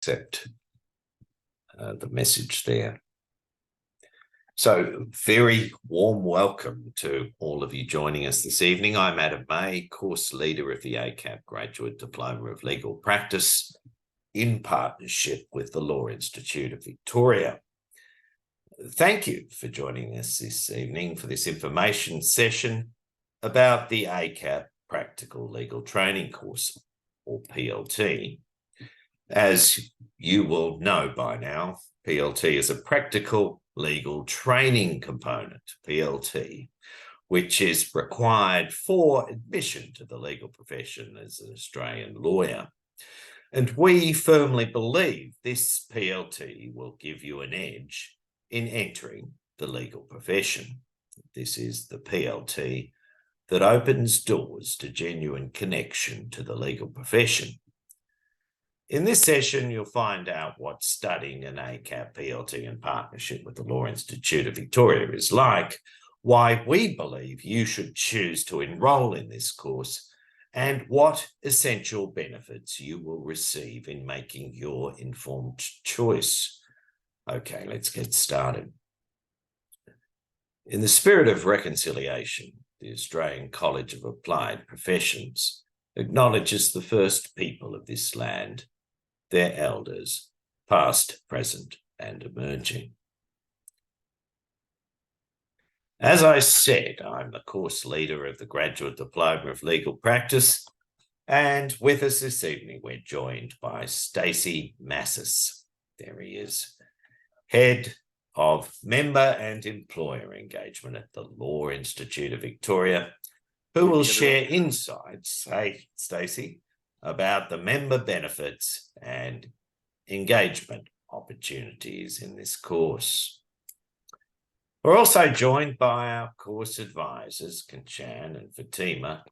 accept the message there. So very warm welcome to all of you joining us this evening. I'm Adam May, course leader of the ACAP Graduate Diploma of Legal Practice in partnership with the Law Institute of Victoria. Thank you for joining us this evening for this information session about the ACAP Practical Legal Training Course, or PLT. As you will know by now, PLT is a practical legal training component, PLT, which is required for admission to the legal profession as an Australian lawyer. And we firmly believe this PLT will give you an edge in entering the legal profession. This is the PLT that opens doors to genuine connection to the legal profession. In this session, you'll find out what studying an ACAP PLT in partnership with the Law Institute of Victoria is like, why we believe you should choose to enrol in this course, and what essential benefits you will receive in making your informed choice. Okay, let's get started. In the spirit of reconciliation, the Australian College of Applied Professions acknowledges the first people of this land, their elders, past, present, and emerging. As I said, I'm the course leader of the Graduate Diploma of Legal Practice, and with us this evening, we're joined by Stacy Massis. There he is, Head of Member and Employer Engagement at the Law Institute of Victoria, who will share insights, hey, Stacy, about the member benefits and engagement opportunities in this course. We're also joined by our course advisors, Kanchan and Fatima,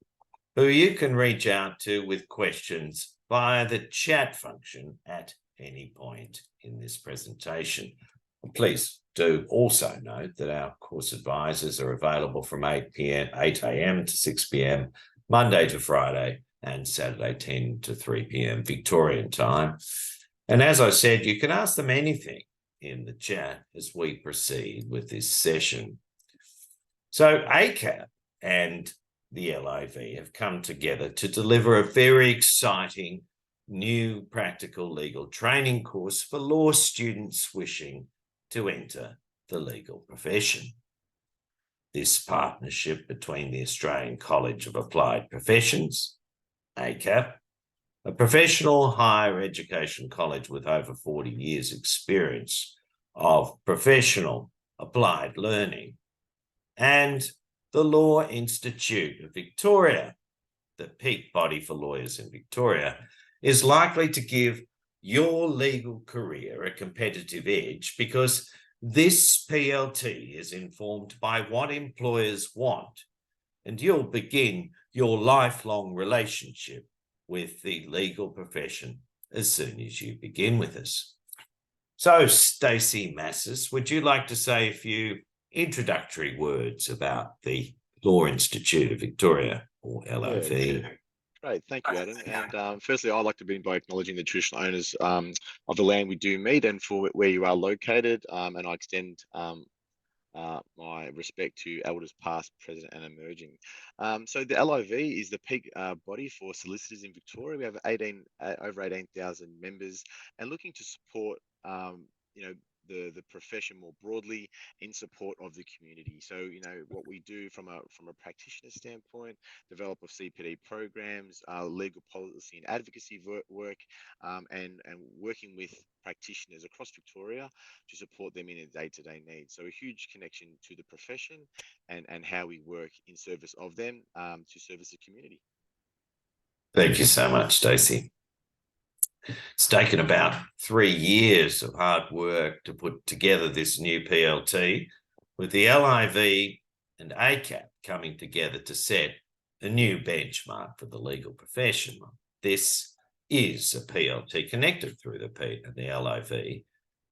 who you can reach out to with questions via the chat function at any point in this presentation. Please do also note that our course advisors are available from 8 a.m. to 6 p.m, Monday to Friday, and Saturday 10 to 3 p.m. Victorian time. And as I said, you can ask them anything in the chat as we proceed with this session. So ACAP and the LIV have come together to deliver a very exciting new practical legal training course for law students wishing to enter the legal profession. This partnership between the Australian College of Applied Professions, ACAP, a professional higher education college with over 40 years experience of professional applied learning, and the Law Institute of Victoria, the peak body for lawyers in Victoria, is likely to give your legal career a competitive edge because this PLT is informed by what employers want, and you'll begin your lifelong relationship with the legal profession as soon as you begin with us. So, Stacy Massis, would you like to say a few introductory words about the Law Institute of Victoria, or LIV? Yeah. Great, thank you, Adam. And firstly, I'd like to begin by acknowledging the traditional owners of the land we do meet and for where you are located. And I extend my respect to elders past, present, and emerging. So the LIV is the peak body for solicitors in Victoria. We have over 18,000 members, and looking to support the profession more broadly in support of the community. So, what we do from a practitioner standpoint, develop of CPD programs, legal policy and advocacy work, and working with practitioners across Victoria to support them in their day-to-day needs. So a huge connection to the profession and how we work in service of them to service the community. Thank you so much, Stacey. It's taken about 3 years of hard work to put together this new PLT, with the LIV and ACAP coming together to set a new benchmark for the legal profession. This is a PLT connected through the LIV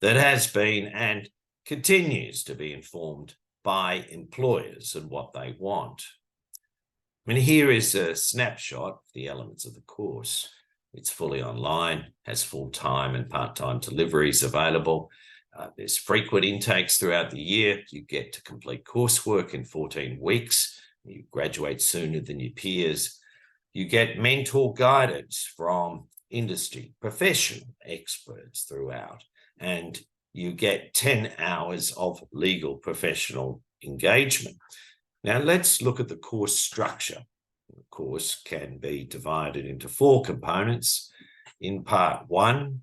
that has been and continues to be informed by employers and what they want. I mean, here is a snapshot of the elements of the course. It's fully online, has full-time and part-time deliveries available. There's frequent intakes throughout the year. You get to complete coursework in 14 weeks. You graduate sooner than your peers. You get mentor guidance from industry professional experts throughout, and you get 10 hours of legal professional engagement. Now let's look at the course structure. The course can be divided into 4 components. In part 1,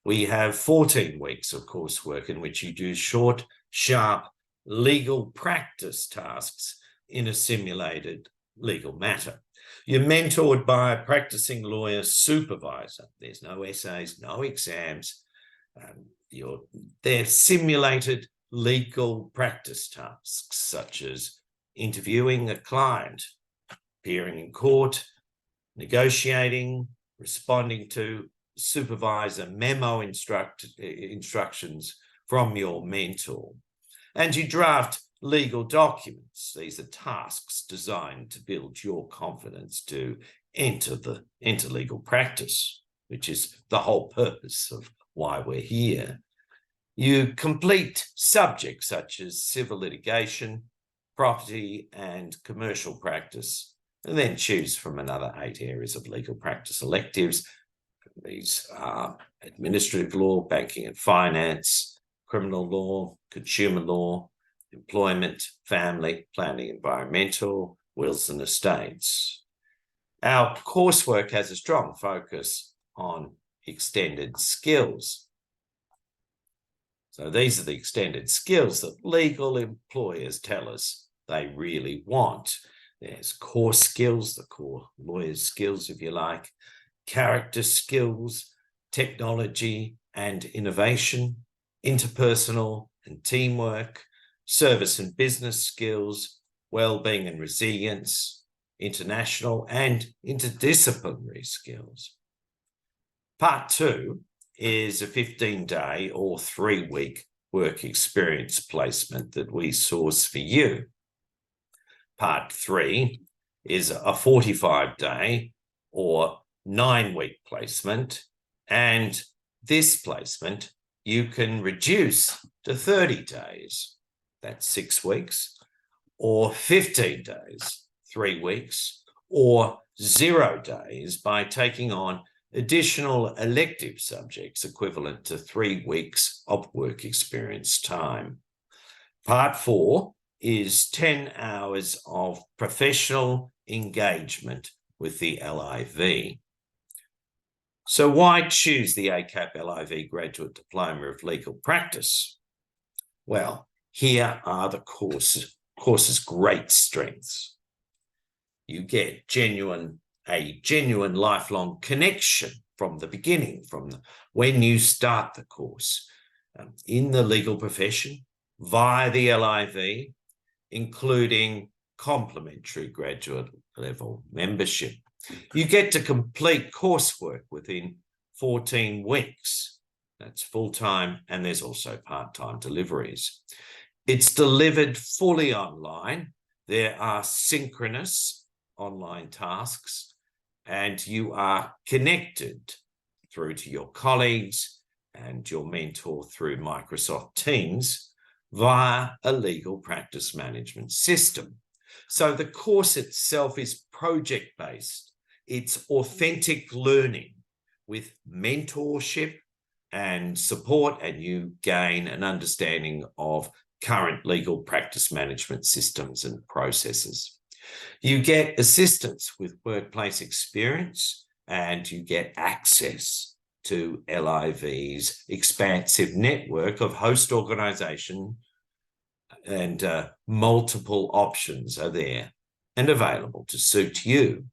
we have 14 weeks of coursework in which you do short, sharp legal practice tasks in a simulated legal matter. You're mentored by a practicing lawyer supervisor. There's no essays, no exams. They're simulated legal practice tasks, such as interviewing a client, appearing in court, negotiating, responding to supervisor memo instructions from your mentor. And you draft legal documents. These are tasks designed to build your confidence to enter legal practice, which is the whole purpose of why we're here. You complete subjects such as civil litigation, property and commercial practice, and then choose from another 8 areas of legal practice electives. These are administrative law, banking and finance, criminal law, consumer law, employment, family, planning, environmental, wills and estates. Our coursework has a strong focus on extended skills. So these are the extended skills that legal employers tell us they really want. There's core skills, the core lawyer's skills, if you like, character skills, technology and innovation, interpersonal and teamwork, service and business skills, well-being and resilience, international and interdisciplinary skills. Part 2 is a 15-day or 3-week work experience placement that we source for you. Part 3 is a 45-day or 9-week placement, and this placement you can reduce to 30 days, that's 6 weeks, or 15 days, 3 weeks, or 0 days by taking on additional elective subjects equivalent to 3 weeks of work experience time. Part 4 is 10 hours of professional engagement with the LIV. So why choose the ACAP LIV Graduate Diploma of Legal Practice? Well, here are the course's great strengths. You get a genuine lifelong connection from the beginning, when you start the course, in the legal profession, via the LIV, including complimentary graduate level membership. You get to complete coursework within 14 weeks. That's full-time, and there's also part-time deliveries. It's delivered fully online. There are synchronous online tasks, and you are connected through to your colleagues and your mentor through Microsoft Teams via a legal practice management system. So the course itself is project-based. It's authentic learning with mentorship and support, and you gain an understanding of current legal practice management systems and processes. You get assistance with workplace experience, and you get access to LIV's expansive network of host organization, and multiple options are there and available to suit you.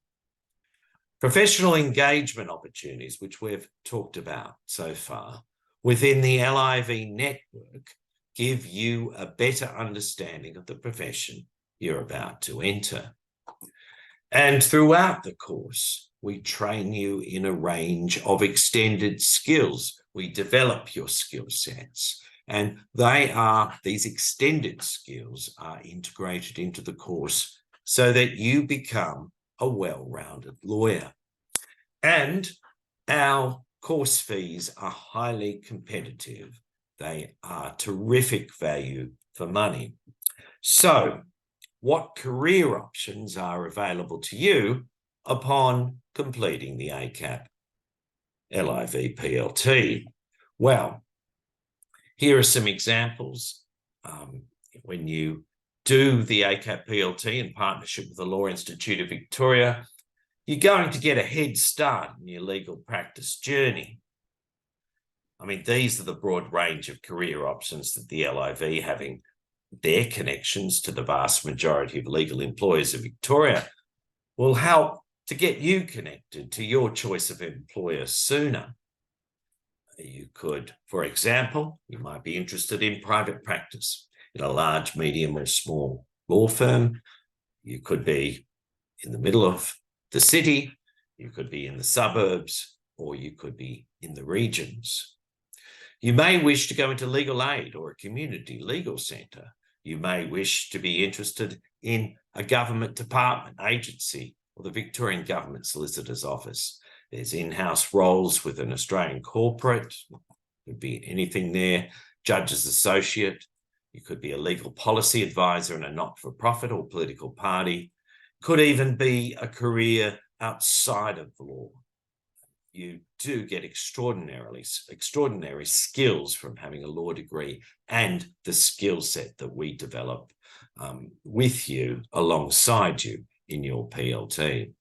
Professional engagement opportunities, which we've talked about so far, within the LIV network, give you a better understanding of the profession you're about to enter. And throughout the course, we train you in a range of extended skills. We develop your skill sets, and these extended skills are integrated into the course so that you become a well-rounded lawyer. And Our course fees are highly competitive. They are terrific value for money. So, what career options are available to you upon completing the ACAP LIV PLT? Well, here are some examples. When you do the ACAP PLT in partnership with the Law Institute of Victoria, you're going to get a head start in your legal practice journey. I mean, these are the broad range of career options that the LIV, having their connections to the vast majority of legal employers of Victoria, will help to get you connected to your choice of employer sooner. You could, for example, you might be interested in private practice in a large, medium, or small law firm. You could be in the middle of the city, you could be in the suburbs, or you could be in the regions. You may wish to go into legal aid or a community legal centre. You may wish to be interested in a government department, agency, or the Victorian Government Solicitor's Office. There's in-house roles with an Australian corporate. Could be anything there. Judge's associate. You could be a legal policy advisor in a not-for-profit or political party. Could even be a career outside of law. You do get extraordinary skills from having a law degree and the skill set that we develop with you, alongside you in your PLT.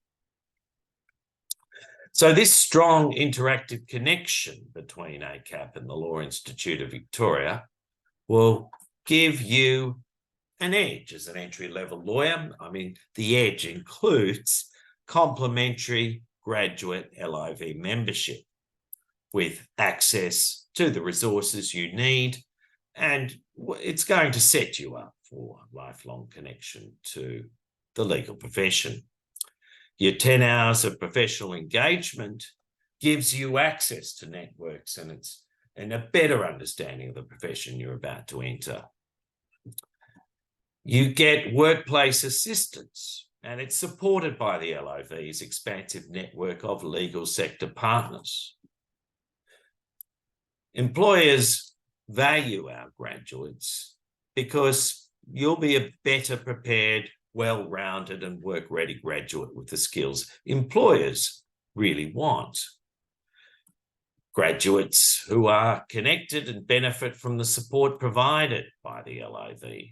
So this strong interactive connection between ACAP and the Law Institute of Victoria will give you an edge as an entry-level lawyer. I mean, the edge includes complimentary graduate LIV membership with access to the resources you need, and it's going to set you up for a lifelong connection to the legal profession. Your 10 hours of professional engagement gives you access to networks and a better understanding of the profession you're about to enter. You get workplace assistance, and it's supported by the LIV's expansive network of legal sector partners. Employers value our graduates because you'll be a better prepared, well-rounded and work-ready graduate with the skills employers really want. Graduates who are connected and benefit from the support provided by the LIV.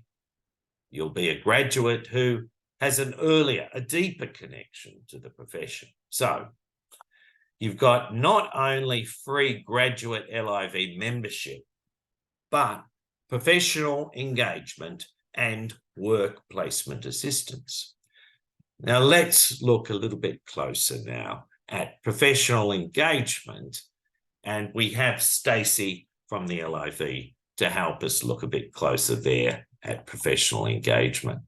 You'll be a graduate who has an earlier, a deeper connection to the profession. So you've got not only free graduate LIV membership, but professional engagement and work placement assistance. Now let's look a little bit closer now at professional engagement, and we have Stacy from the LIV to help us look a bit closer there at professional engagement.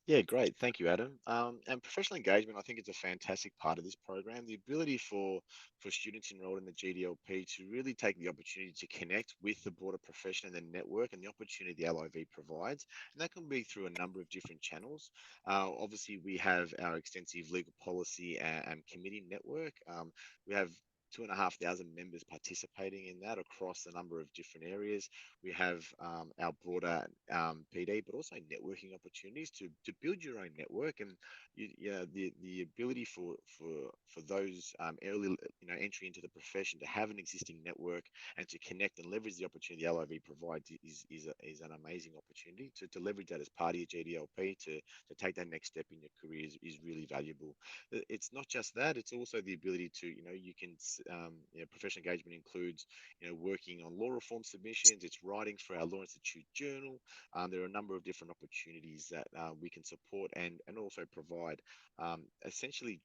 Yeah, great. Thank you, Adam. And professional engagement, I think, is a fantastic part of this program. The ability for students enrolled in the GDLP to really take the opportunity to connect with the broader profession and the network and the opportunity the LIV provides. And that can be through a number of different channels. Obviously, we have our extensive legal policy and committee network. We have 2,500 members participating in that across a number of different areas. We have our broader PD, but also networking opportunities to build your own network, and the ability for those early entry into the profession to have an existing network and to connect and leverage the opportunity the LIV provides is an amazing opportunity. To leverage that as part of your GDLP, to take that next step in your career is really valuable. It's not just that; it's also the ability to you can professional engagement includes working on law reform submissions. It's writing for our Law Institute journal. There are a number of different opportunities that we can support and also provide. Essentially,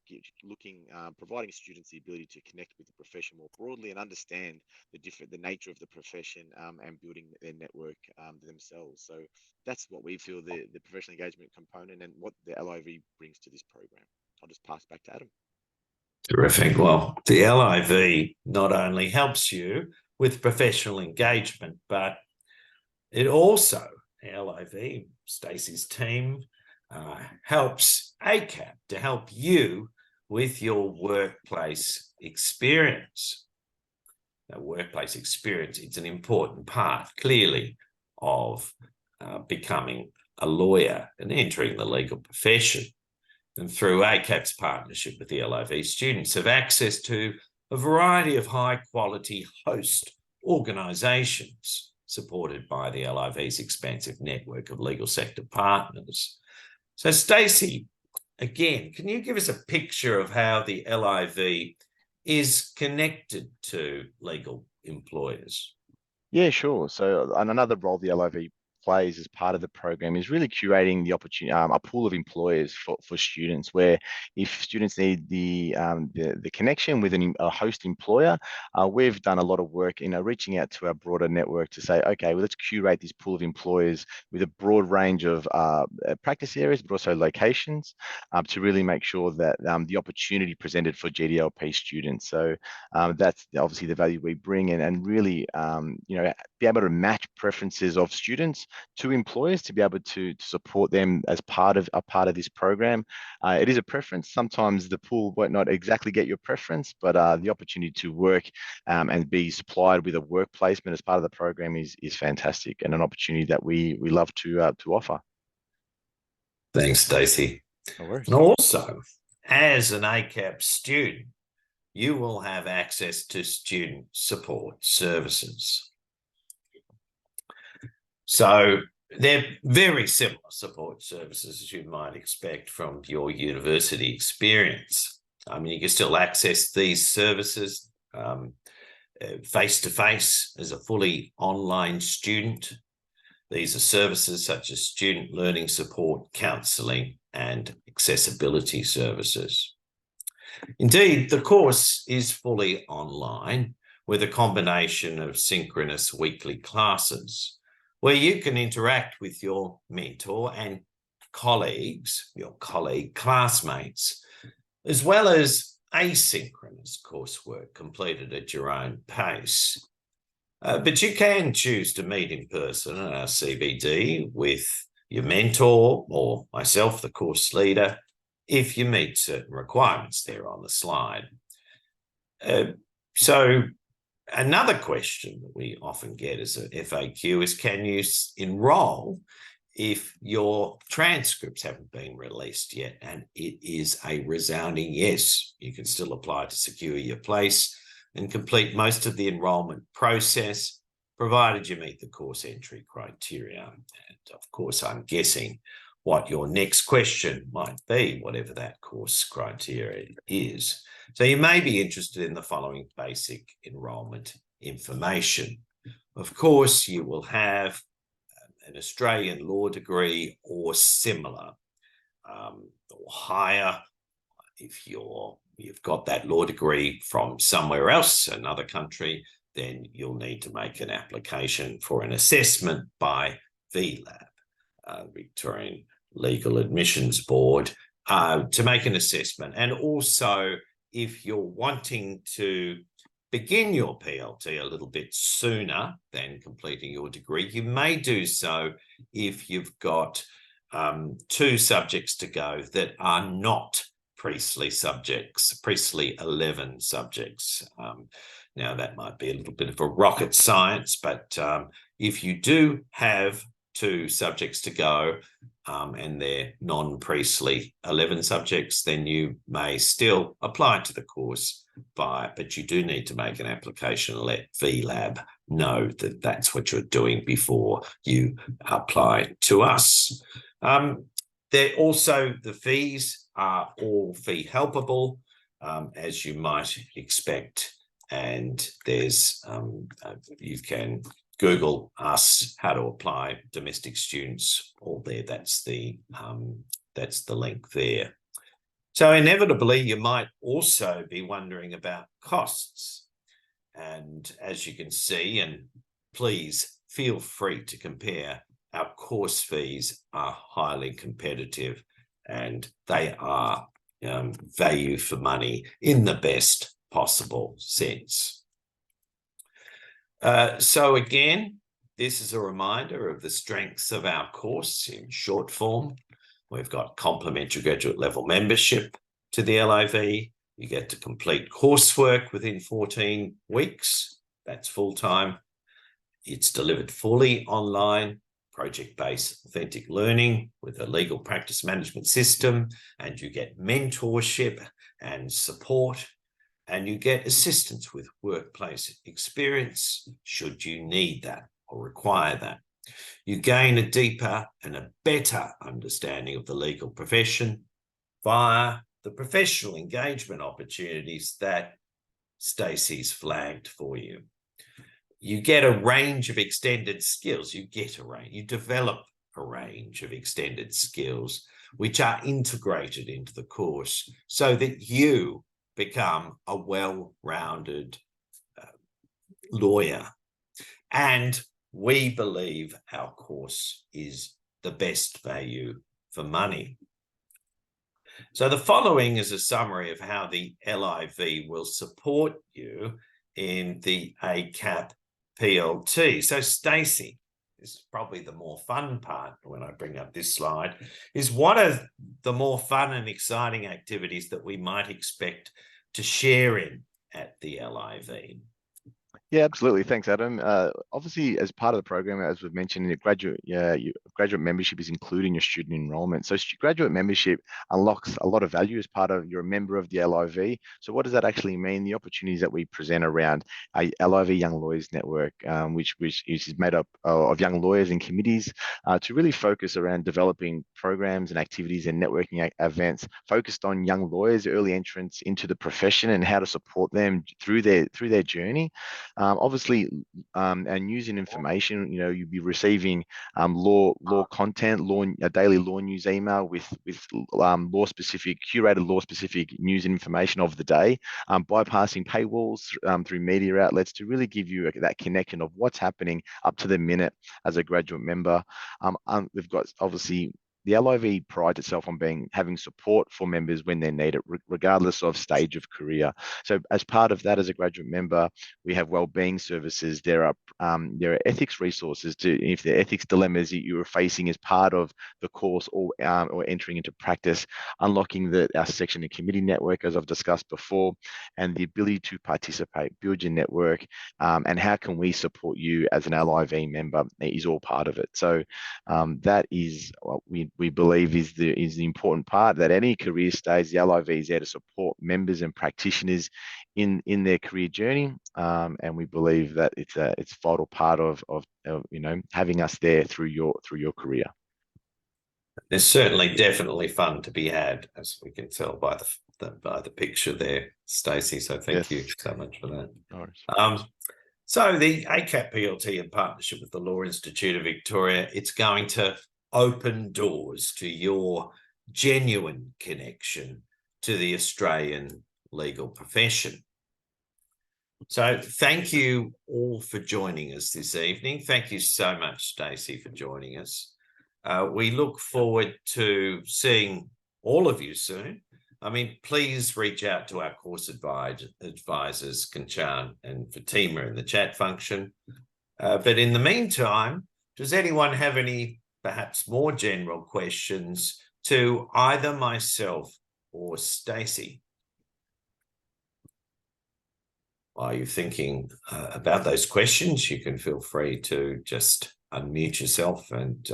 providing students the ability to connect with the profession more broadly and understand the nature of the profession and building their network themselves. So that's what we feel the professional engagement component and what the LIV brings to this program. I'll just pass back to Adam. Terrific. Well, the LIV not only helps you with professional engagement, but it also, LIV, Stacey's team, helps ACAP to help you with your workplace experience. Now, workplace experience, it's an important part, clearly, of becoming a lawyer and entering the legal profession. And through ACAP's partnership with the LIV, students have access to a variety of high-quality host organisations supported by the LIV's expansive network of legal sector partners. So, Stacy, again, can you give us a picture of how the LIV is connected to legal employers? Yeah, sure. So another role the LIV plays as part of the program is really curating the opportunity, a pool of employers for students, where if students need the connection with a host employer, we've done a lot of work in reaching out to our broader network to say, okay, well, let's curate this pool of employers with a broad range of practice areas, but also locations, to really make sure that the opportunity presented for GDLP students. So that's obviously the value we bring in, and really, be able to match preferences of students to employers to be able to support them as part of this program. It is a preference. Sometimes the pool might not exactly get your preference, but the opportunity to work and be supplied with a work placement as part of the program is fantastic, and an opportunity that we love to offer. Thanks, Stacey. No worries. And also, as an ACAP student, you will have access to student support services. So they're very similar support services as you might expect from your university experience. I mean, you can still access these services face-to-face as a fully online student. These are services such as student learning support, counselling, and accessibility services. Indeed, the course is fully online with a combination of synchronous weekly classes where you can interact with your mentor and colleagues, your colleague classmates, as well as asynchronous coursework completed at your own pace. But you can choose to meet in person at our CBD with your mentor or myself, the course leader, if you meet certain requirements there on the slide. So another question that we often get as a FAQ is, can you enroll if your transcripts haven't been released yet? And it is a resounding yes. You can still apply to secure your place and complete most of the enrolment process, provided you meet the course entry criteria. And of course, I'm guessing what your next question might be, whatever that course criteria is. So you may be interested in the following basic enrolment information. Of course, you will have an Australian law degree or similar, or higher. If you've got that law degree from somewhere else, another country, then you'll need to make an application for an assessment by VLAB, Victorian Legal Admissions Board, to make an assessment. And also, if you're wanting to begin your PLT a little bit sooner than completing your degree, you may do so if you've got 2 subjects to go that are not Priestley subjects, Priestley 11 subjects. Now, that might be a little bit of a rocket science, but if you do have 2 subjects to go and they're non-Priestley 11 subjects, then you may still apply to the course, but you do need to make an application and let VLAB know that that's what you're doing before you apply to us. The fees are all fee helpable, as you might expect, and there's you can Google us how to apply domestic students, all there. That's the link there. So inevitably, you might also be wondering about costs, and as you can see, and please feel free to compare, our course fees are highly competitive, and they are value for money in the best possible sense. So again, this is a reminder of the strengths of our course in short form. We've got complimentary graduate level membership, to the LIV. You get to complete coursework within 14 weeks. That's full-time. It's delivered fully online, project-based authentic learning with a legal practice management system, and you get mentorship and support, and you get assistance with workplace experience should you need that or require that. You gain a deeper and a better understanding of the legal profession via the professional engagement opportunities that Stacy's flagged for you. You get a range of extended skills. You develop a range of extended skills which are integrated into the course so that you become a well-rounded lawyer. And we believe our course is the best value for money. So the following is a summary of how the LIV will support you in the ACAP PLT. So Stacy, this is probably the more fun part when I bring up this slide, is what are the more fun and exciting activities that we might expect to share in at the LIV? Yeah, absolutely. Thanks, Adam. Obviously, as part of the program, as we've mentioned, your graduate membership is including your student enrollment. So graduate membership unlocks a lot of value as part of you're a member of the LIV. So what does that actually mean? The opportunities that we present around a LIV Young Lawyers Network, which is made up of young lawyers and committees to really focus around developing programs and activities and networking events focused on young lawyers, early entrants into the profession, and how to support them through their journey. Obviously, and news and information, you'll be receiving law content, a daily law news email with curated law specific news and information of the day, bypassing paywalls through media outlets to really give you that connection of what's happening up to the minute as a graduate member. We've got obviously the LIV prides itself on having support for members when they need it, regardless of stage of career. So as part of that, as a graduate member, we have wellbeing services. There are ethics resources if there are ethics dilemmas that you are facing as part of the course or entering into practice, unlocking our section and committee network, as I've discussed before, and the ability to participate, build your network, and how can we support you as an LIV member is all part of it. So that is what we believe is the important part, that any career stage, the LIV is there to support members and practitioners in their career journey, and we believe that it's a vital part of having us there through your career. There's certainly definitely fun to be had, as we can tell by the picture there, Stacy. So thank you so much for that. No, so the ACAP PLT, in partnership with the Law Institute of Victoria, it's going to open doors to your genuine connection to the Australian legal profession. So thank you all for joining us this evening. Thank you so much, Stacy, for joining us. We look forward to seeing all of you soon. I mean, please reach out to our course advisors, Kanchan and Fatima, in the chat function. But in the meantime, does anyone have any perhaps more general questions to either myself or Stacy? While you're thinking about those questions, you can feel free to just unmute yourself and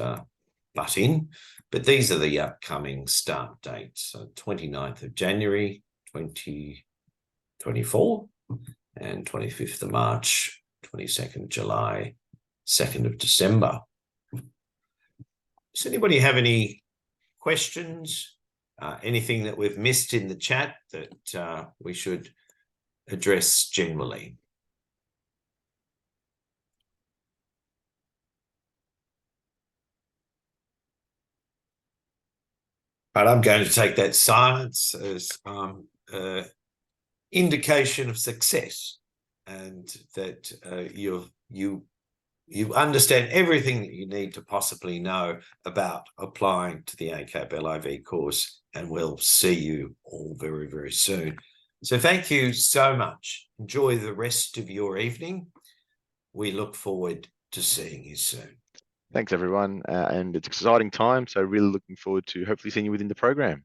butt in. But these are the upcoming start dates: so 29th of January 2024 and 25th of March, 22nd of July, 2nd of December. Does anybody have any questions? Anything that we've missed in the chat that we should address generally? But I'm going to take that silence as indication of success, and that you understand everything that you need to possibly know about applying to the ACAP LIV course, and we'll see you all very, very soon. So thank you so much. Enjoy the rest of your evening. We look forward to seeing you soon. Thanks, everyone. And it's an exciting time. So really looking forward to hopefully seeing you within the program.